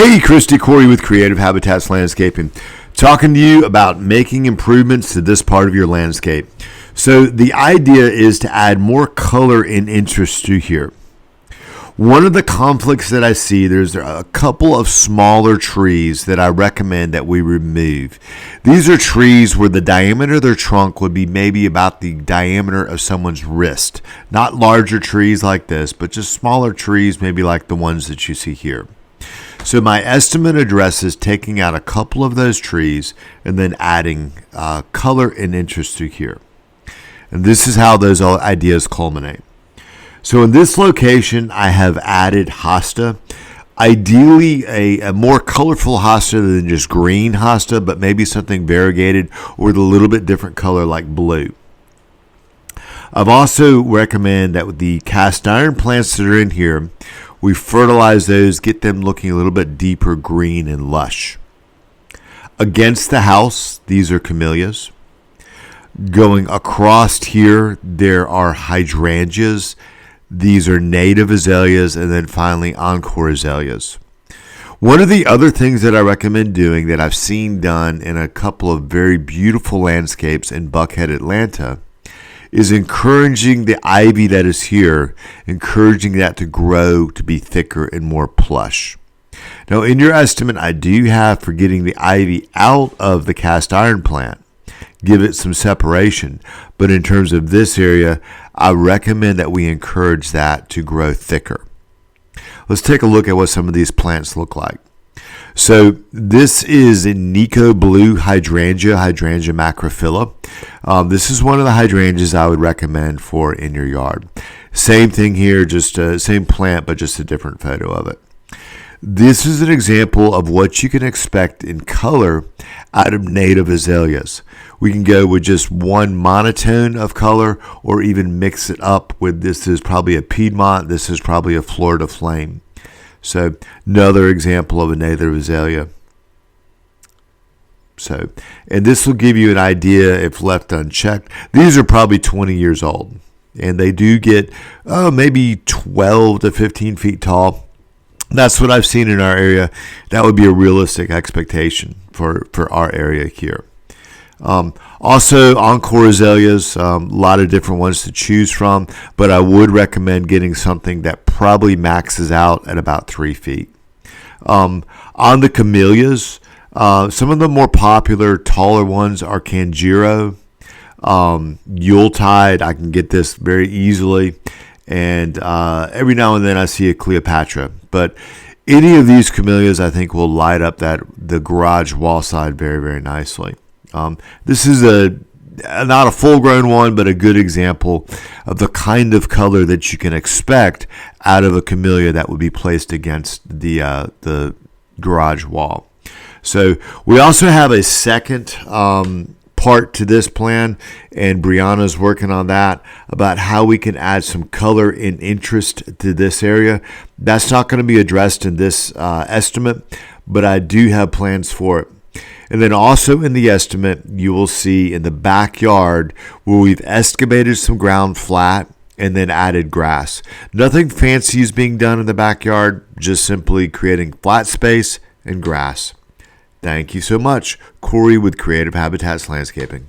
Hey, Christy Corey with Creative Habitats Landscaping, talking to you about making improvements to this part of your landscape. So the idea is to add more color and interest to here. One of the conflicts that I see, there's a couple of smaller trees that I recommend that we remove. These are trees where the diameter of their trunk would be maybe about the diameter of someone's wrist. Not larger trees like this, but just smaller trees, maybe like the ones that you see here. So my estimate addresses taking out a couple of those trees and then adding color and interest to here. And this is how those ideas culminate. So in this location, I have added hosta. Ideally, a more colorful hosta than just green hosta, but maybe something variegated or with a little bit different color like blue. I've also recommend that with the cast iron plants that are in here, we fertilize those, get them looking a little bit deeper green and lush. Against the house, these are camellias. Going across here, there are hydrangeas. These are native azaleas, and then finally encore azaleas. One of the other things that I recommend doing that I've seen done in a couple of very beautiful landscapes in Buckhead, Atlanta, is encouraging the ivy that is here, encouraging that to grow to be thicker and more plush. Now, in your estimate, I do have for getting the ivy out of the cast iron plant, give it some separation. But in terms of this area, I recommend that we encourage that to grow thicker. Let's take a look at what some of these plants look like. So this is a Nico Blue Hydrangea macrophylla. This is one of the hydrangeas I would recommend for in your yard. Same thing here, just same plant, but just a different photo of it. This is an example of what you can expect in color out of native azaleas. We can go with just one monotone of color or even mix it up with this is probably a Piedmont, this is probably a Florida Flame. So another example of a native azalea. So, and this will give you an idea if left unchecked. These are probably 20 years old, and they do get maybe 12 to 15 feet tall. That's what I've seen in our area. That would be a realistic expectation for our area here. Also, encore azaleas, a lot of different ones to choose from, but I would recommend getting something that probably maxes out at about 3 feet. On the camellias, some of the more popular, taller ones are Kanjiro, Yuletide. I can get this very easily, and every now and then I see a Cleopatra. But any of these camellias, I think, will light up the garage wall side very, very nicely. This is not a full-grown one, but a good example of the kind of color that you can expect out of a camellia that would be placed against the garage wall. So we also have a second part to this plan, and Brianna's working on that, about how we can add some color and interest to this area. That's not going to be addressed in this estimate, but I do have plans for it. And then also in the estimate, you will see in the backyard where we've excavated some ground flat and then added grass. Nothing fancy is being done in the backyard, just simply creating flat space and grass. Thank you so much. Corey with Creative Habitats Landscaping.